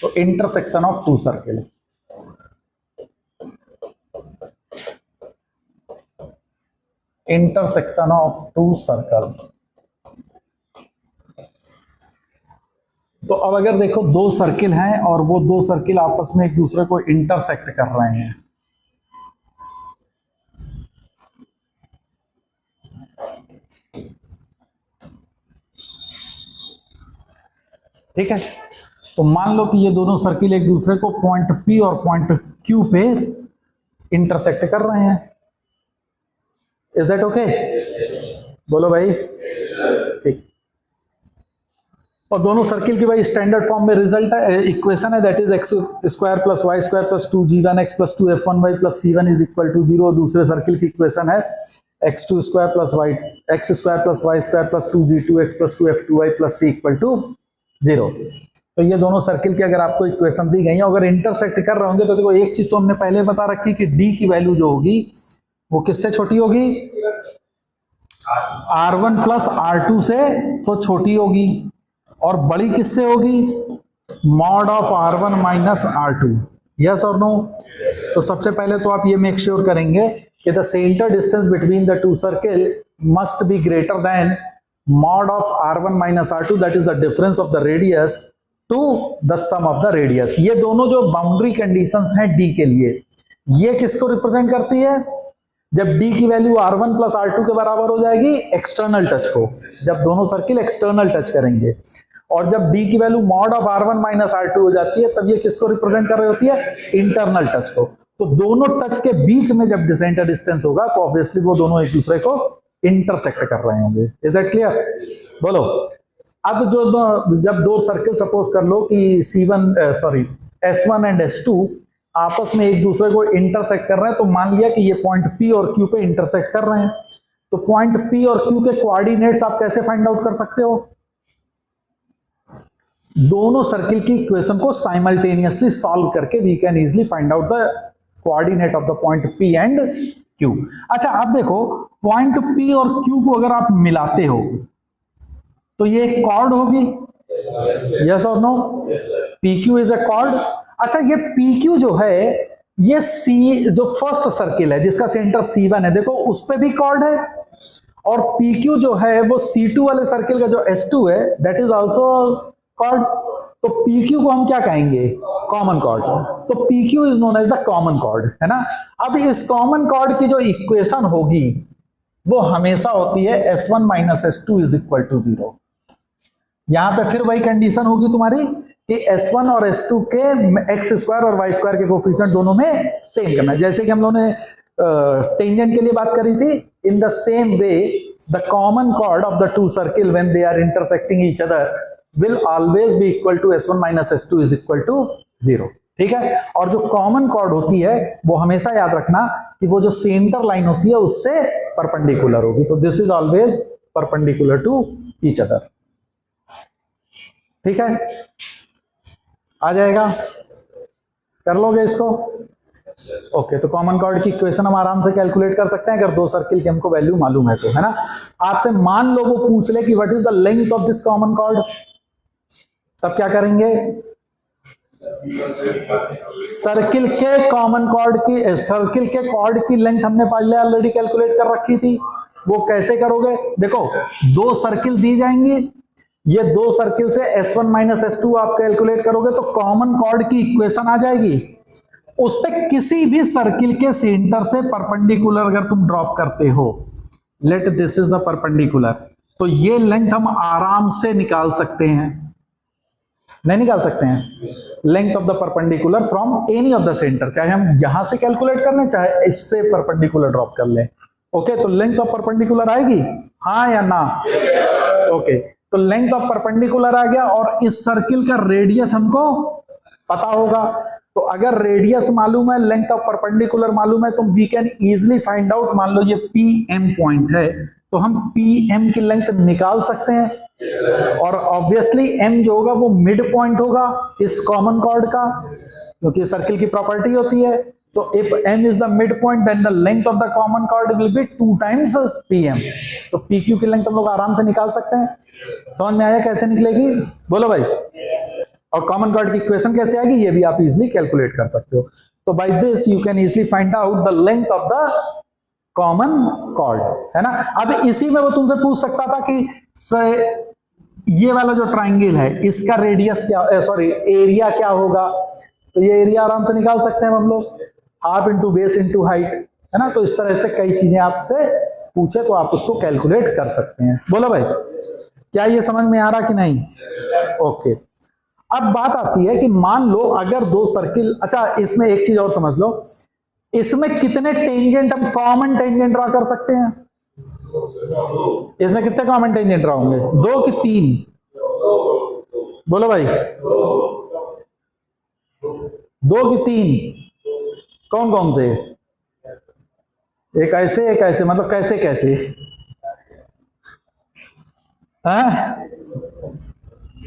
तो intersection of two circle, intersection of two circle. तो अब अगर देखो दो सर्किल हैं और वो दो सर्किल आपस में एक दूसरे को इंटरसेक्ट कर रहे हैं, ठीक है, तो मान लो कि ये दोनों सर्किल एक दूसरे को पॉइंट P और पॉइंट Q पे इंटरसेक्ट कर रहे हैं। Is that okay? बोलो भाई। ठीक। और दोनों सर्किल की भाई स्टैंडर्ड फॉर्म में रिजल्ट है, इक्वेशन है, that is x square plus y square plus 2g1x plus 2f1y plus c1 is equal to 0। दूसरे सर्किल की इक्वेशन है x2 square plus y x square plus y square plus 2g2x plus 2f2y plus c equal to 0। तो ये दोनों circle की अगर आपको equation दी गई है, अगर इंटरसेक्ट कर रहे होंगे तो देखो एक चीज तो हमने पहले बता रखी कि d की वैल्यू जो होगी वो किससे छोटी होगी? R1 प्लस R2 से तो छोटी होगी, और बड़ी किससे होगी? Mod of R1 minus R2। Yes और नो? तो सबसे पहले तो आप ये मेक श्योर करेंगे कि the centre distance between the two circle must be greater than mod of R1 minus R2, that is the difference of the radius to the sum of the radius। ये दोनों जो boundary conditions हैं D के लिए, ये किसको represent करती है? जब D की वैल्यू R1 प्लस R2 के बराबर हो जाएगी एक्सटर्नल टच को, जब दोनों सर्किल एक्सटर्नल टच करेंगे, और जब D की value mod of R1 minus R2 हो जाती है तब ये किसको रिप्रेजेंट कर रही होती है? इंटरनल टच को। तो दोनों टच के बीच में जब सेंटर डिस्टेंस होगा तो ऑब्वियसली वो दोनों एक दूसरे को इंटरसेक्ट कर रहे होंगे। Is that clear? बोलो। अब जब दो सर्किल सपोज कर लो कि S1 एंड S2 आपस में एक दूसरे को इंटरसेक्ट कर रहे हैं, तो मान लिया कि ये पॉइंट P और Q पे इंटरसेक्ट कर रहे हैं, तो पॉइंट P और Q के कोऑर्डिनेट्स आप कैसे फाइंड आउट कर सकते हो? दोनों सर्किल की इक्वेशन को साइमल्टेनियसली सॉल्व करके we can easily find out the coordinate of the point P and Q। अच्छा, आप देखो पॉइंट P और Q को अगर आप मिलाते हो तो ये एक कॉर्ड होगी। यस और no? PQ is a chord. अच्छा, ये PQ जो है ये C जो फर्स्ट सर्किल है जिसका सेंटर C1 है, देखो उस पे भी कॉर्ड है, और PQ जो है वो C2 वाले सर्किल का जो S2 है दैट इज आल्सो कॉर्ड। तो PQ को हम क्या कहेंगे? Common chord. तो PQ is known as the common chord, है ना। अब इस कॉमन कॉर्ड की जो इक्वेशन होगी वो हमेशा होती है S1 minus S2 is equal to 0। यहां पे फिर वही कंडीशन होगी तुम्हारी कि S1 और S2 के एक्स स्क्वायर और वाई स्क्वायर के कोफिशिएंट दोनों में सेम करना है, जैसे कि हम लोगों ने टेंजेंट के लिए बात करी थी। In the same way the common chord of the two circle when they are intersecting each other will always be equal to S1 minus S2 is equal to 0। ठीक है। और जो कॉमन कॉर्ड होती है वो हमेशा याद रखना कि वो जो सेंटर लाइन होती है उससे परपेंडिकुलर होगी। तो this is always perpendicular to each other. ठीक है, आ जाएगा? कर लोगे इसको? ओके, तो कॉमन कॉर्ड की इक्वेशन हम आराम से कैलकुलेट कर सकते हैं अगर दो सर्किल की हमको वैल्यू मालूम है तो, है ना। आपसे मान लो वो पूछ ले कि what is the length of this common chord, तब क्या करेंगे? सर्किल के कॉमन कॉर्ड की, सर्किल के कॉर्ड की लेंथ हमने पहले ऑलरेडी कैलकुलेट कर रखी थी। वो कैसे करोगे? देखो दो सर्किल दी जाएंगी, ये दो सर्किल से S1 माइनस S2 आप कैलकुलेट करोगे तो कॉमन कॉर्ड की इक्वेशन आ जाएगी। उस पे किसी भी सर्किल के सेंटर से परपेंडिकुलर अगर तुम ड्रॉप करते हो, let this is the perpendicular, तो ये लेंथ हम आराम से निकाल सकते हैं। नहीं निकाल सकते हैं? Length of the perpendicular from any of the centre, चाहे हम यहां से कैलकुलेट कर लें चाहे इससे परपेंडिकुलर ड्रॉप कर लें। ओके, तो लेंथ ऑफ परपेंडिकुलर आएगी, हाँ या ना? ओके, तो लेंथ ऑफ परपेंडिकुलर आ गया, और इस सर्किल का रेडियस हमको पता होगा। तो अगर रेडियस मालूम है, लेंथ ऑफ परपेंडिकुलर मालूम है, तो we can easily find out. मान लो ये PM पॉइंट है तो हम PM की लेंथ निकाल सकते हैं, और ऑब्वियसली M जो होगा वो मिड पॉइंट होगा इस कॉमन कॉर्ड का, क्योंकि सर्किल की प्रॉपर्टी होती है। तो if M is the mid point then the length of the common chord will be 2 times PM। तो PQ की लेंथ हम लोग आराम से निकाल सकते हैं। समझ में आया कैसे निकलेगी? बोलो भाई। और कॉमन कॉर्ड की इक्वेशन कैसे आएगी ये भी आप इजीली कैलकुलेट कर सकते हो। तो by this you can easily find out the length of the common chord, है ना। अब इसी में वो तुमसे पूछ सकता था कि ये वाला जो ट्राइंगल है इसका रेडियस क्या, सॉरी एरिया क्या होगा। तो ये एरिया आराम से निकाल सकते हैं हम लोग, half into base into height, है ना। तो इस तरह से कई चीजें आपसे पूछे तो आप उसको कैलकुलेट कर सकते हैं। बोलो भाई, क्या ये समझ में आ रहा कि नहीं? ओके। अब बात आती है कि मान लो अगर दो सर्किल, अच्छा इसमें एक चीज और समझ लो, इसमें कितने टेंजेंट हम कॉमन टेंजेंट ड्रा कर सकते हैं? इसमें कितने कॉमन टेंजेंट ड्रा होंगे, 2 कि 3? बोलो भाई, 2 कि 3? कौन कौन से? एक ऐसे मतलब कैसे कैसे?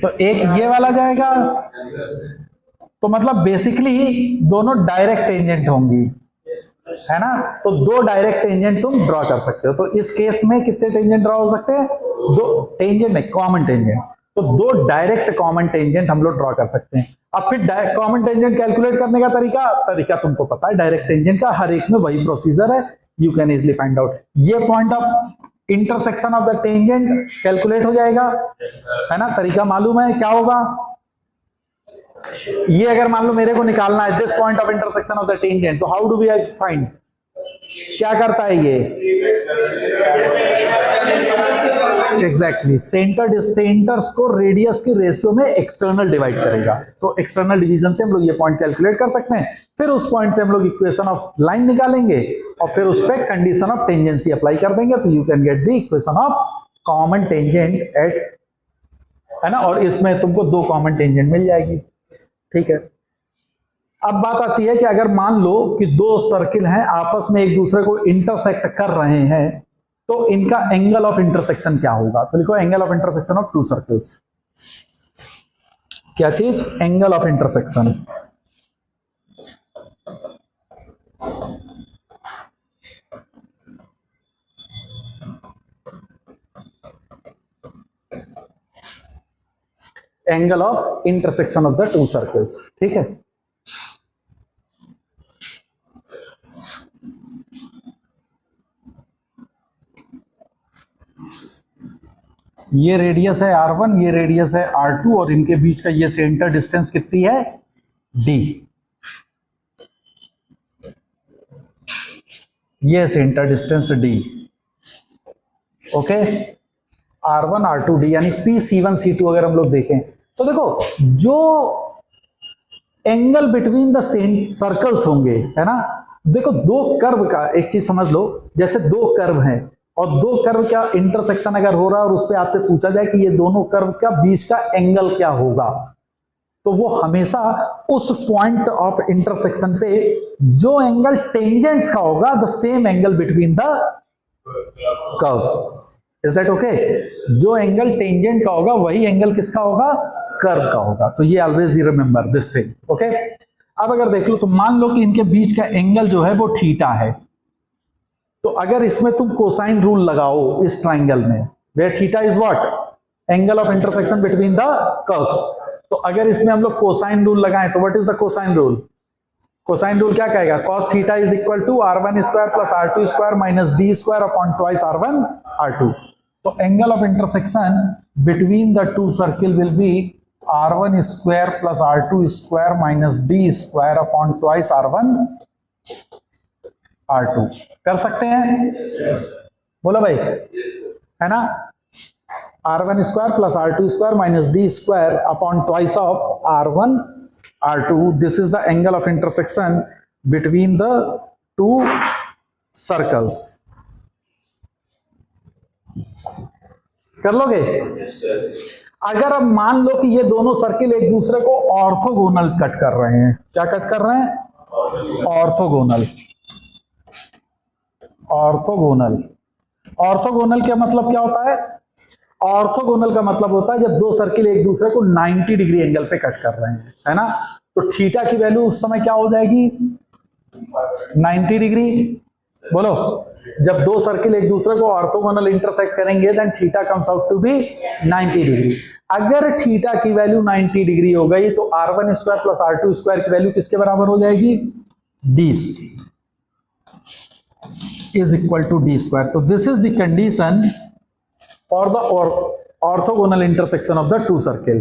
तो एक ये वाला जाएगा, तो मतलब बेसिकली दोनों डायरेक्ट टेंजेंट होंगी, है ना। तो 2 डायरेक्ट टेंजेंट तुम ड्रॉ कर सकते हो। तो इस केस में कितने टेंजेंट ड्रॉ हो सकते हैं? 2 टेंजेंट नहीं, कॉमन टेंजेंट। तो 2 डायरेक्ट कॉमन टेंजेंट हम लोग ड्रॉ कर सकते हैं। अब फिर कॉमन टेंजेंट कैलकुलेट करने का तरीका तुमको पता है, डायरेक्ट टेंजेंट का हर एक में वही प्रोसीजर है, you can easily find out. ये point of intersection of the tangent calculate हो जाएगा, है ना। तरीका मालूम है क्या होगा? ये अगर मान लो मेरे को निकालना है this point of intersection of the tangent, तो हाउ डू वी फाइंड? क्या करता है ये? एग्जैक्टली सेंटर्स को रेडियस के रेशियो में एक्सटर्नल डिवाइड करेगा। तो एक्सटर्नल डिवीजन से हम लोग ये पॉइंट कैलकुलेट कर सकते हैं। फिर उस पॉइंट से हम लोग इक्वेशन ऑफ लाइन निकालेंगे और फिर उस पर कंडीशन ऑफ टेंजेंसी अप्लाई कर देंगे, तो you can get the equation of common tangent at, है ना। और इसमें तुमको 2 कॉमन टेंजेंट मिल जाएगी, ठीक है। अब बात आती है कि अगर मान लो कि 2 सर्किल हैं, आपस में एक दूसरे को इंटरसेक्ट कर रहे हैं, तो इनका एंगल ऑफ इंटरसेक्शन क्या होगा? तो लिखो angle of intersection of 2 circles. क्या चीज? Angle of intersection. Angle of intersection of the 2 circles, ठीक है। ये रेडियस है R1, ये रेडियस है R2 और इनके बीच का ये सेंटर डिस्टेंस कितनी है? D। ये centre distance D, okay. R1 R2 D यानी PC1 C2 अगर हम लोग देखें तो देखो जो एंगल बिटवीन द सर्कल्स होंगे, है ना। देखो 2 कर्व का एक चीज समझ लो, जैसे 2 कर्व हैं और 2 कर्व का इंटरसेक्शन अगर हो रहा है और उस पर आपसे पूछा जाए कि ये दोनों कर्व का बीच का एंगल क्या होगा, तो वो हमेशा उस पॉइंट ऑफ इंटरसेक्शन पे जो एंगल टेंजेंट्स का होगा, the same angle between the curves. Is that okay? जो एंगल टेंजेंट का होगा वही एंगल किसका होगा? कर्व का होगा। तो ये always you remember this thing, okay. अब अगर देख लो तो मान लो कि इनके बीच का एंगल जो है वो थीटा है, तो अगर इसमें तुम कोसाइन रूल लगाओ इस ट्राइंगल में, where theta is what? Angle of intersection between the curves. तो अगर इसमें हम लोग कोसाइन रूल लगाएं तो what is the cosine rule? Cosine rule क्या कहेगा? cos theta is equal to R1 square plus R2 square minus D square upon twice R1 R2। तो angle of intersection between the 2 circle will be R1 square plus R2 square minus D square upon twice R1 R2। कर सकते हैं? बोलो भाई, है ना। R1 square plus R2 square minus D square upon twice of R1 R2। This is the angle of intersection between the 2 circles. कर लोगे? अगर अब मान लो कि ये दोनों सर्किल एक दूसरे को ऑर्थोगोनल कट कर रहे हैं, क्या कट कर रहे हैं? ऑर्थोगोनल। ऑर्थोगोनल, ऑर्थोगोनल का मतलब क्या होता है? ऑर्थोगोनल का मतलब होता है जब 2 सर्किल एक दूसरे को 90 डिग्री एंगल पे कट कर रहे हैं, है ना। तो थीटा की वैल्यू उस समय क्या हो जाएगी? 90 डिग्री। बोलो, जब 2 सर्किल एक दूसरे को ऑर्थोगोनल इंटरसेक्ट करेंगे then theta comes out to be 90 degree. अगर थीटा की वैल्यू 90 डिग्री हो गई तो R1 square plus R2 square की वैल्यू किसके बराबर हो जाएगी? D is equal to D square. तो this is the condition for the orthogonal intersection of the two circle,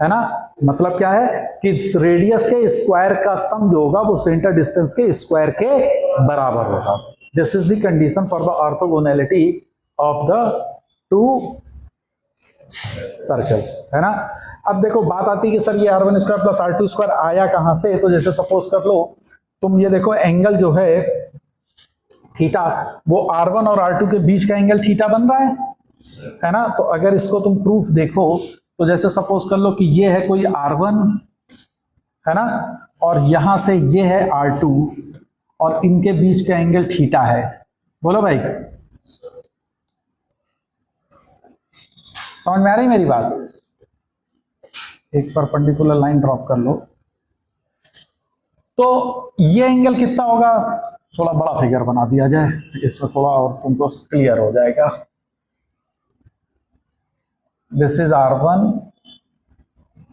है ना। मतलब क्या है कि रेडियस के स्क्वायर का सम जो होगा वो सेंटर डिस्टेंस के स्क्वायर के बराबर होगा। This is the condition for the orthogonality of the to circle, है ना। अब देखो बात आती है कि सर ये R1 square plus R2 square आया कहां से? तो जैसे सपोज कर लो तुम ये देखो एंगल जो है थीटा, वो R1 और R2 के बीच का एंगल थीटा बन रहा है ना। तो अगर इसको तुम प्रूफ देखो तो जैसे सपोज कर लो कि ये है कोई R1, है ना, और यहां से ये है R2 और इनके बीच का एंगल थीटा है। बोलो भाई, समझ में आ रही मेरी बात? एक परपेंडिकुलर लाइन ड्रॉप कर लो तो ये एंगल कितना होगा? थोड़ा बड़ा फिगर बना दिया जाए, इसमें थोड़ा और तुमको क्लियर हो जाएगा। This is R1,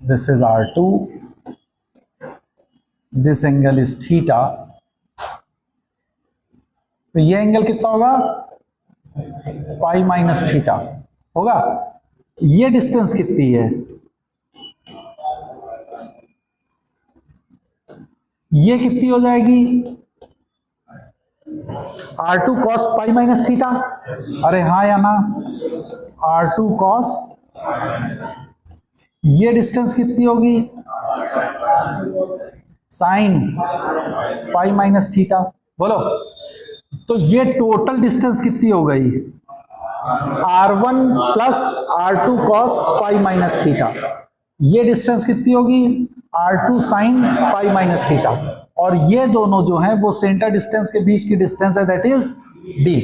this is R2, this angle is theta. तो ये एंगल कितना होगा? पाई माइनस थीटा होगा। ये डिस्टेंस कितनी है? ये कितनी हो जाएगी? R2 cos pi minus theta. अरे हाँ या ना? R2 cos. ये डिस्टेंस कितनी होगी? Sign pi minus theta. बोलो, तो ये टोटल डिस्टेंस कितनी हो गई? R1 plus R2 cos pi minus theta. ये डिस्टेंस कितनी होगी? R2 sine pi minus theta. और ये दोनों जो हैं वो सेंटर डिस्टेंस के बीच की डिस्टेंस है, दैट इज D।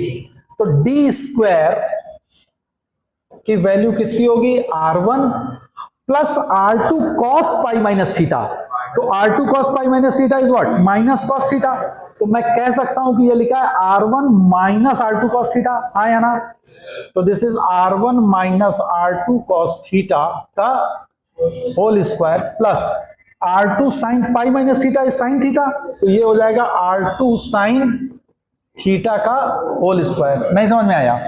तो D स्क्वायर की वैल्यू कितनी होगी? R1 plus R2 cos pi minus theta. तो R2 cos pi minus theta is what? Minus cos theta. तो मैं कह सकता हूं कि ये लिखा है R1 minus R2 cos theta, हाँ या ना? तो this is R1 minus R2 cos theta का whole square plus R2 sine pi minus theta is sine theta. तो ये हो जाएगा R2 साइन थीटा का होल स्क्वायर। नहीं समझ में आया?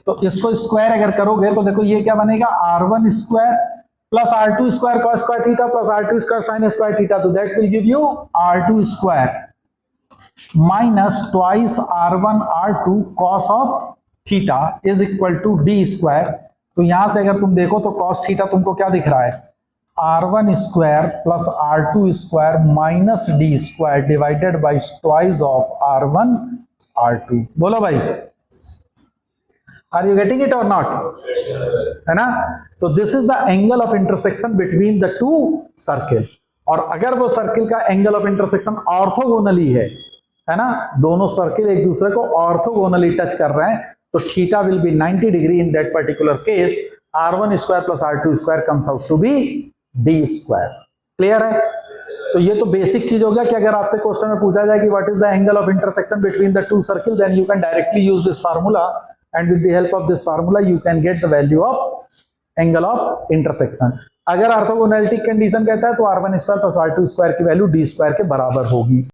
तो इसको स्क्वायर अगर करोगे तो देखो ये क्या बनेगा? R1 square plus R2 square cos square theta plus R2 square sine square theta. तो that will give you R2 square minus twice R1 R2 cos of theta is equal to D square. तो यहां से अगर तुम देखो तो cos theta तुमको क्या दिख रहा है? R1 square plus R2 square minus D square divided by twice of R1 R2। बोलो भाई, आर यू गेटिंग इट और नॉट? है ना। तो this is the angle of intersection between the two circle. और अगर वो सर्किल का एंगल ऑफ इंटरसेक्शन ऑर्थोगोनली है ना, दोनों सर्किल एक दूसरे को ऑर्थोगोनली टच कर रहे हैं, तो theta will be 90 degree. In that particular case R1 square plus R2 square comes out to be D square. Clear है? तो ये तो बेसिक चीज हो गया कि अगर आपसे क्वेश्चन में पूछा जाए कि what is the angle of intersection between the two circle, then you can directly use this formula and with the help of this formula you can get the value of angle of intersection। अगर orthogonality condition कहता है तो R1 square plus R2 square की value D square के बराबर होगी।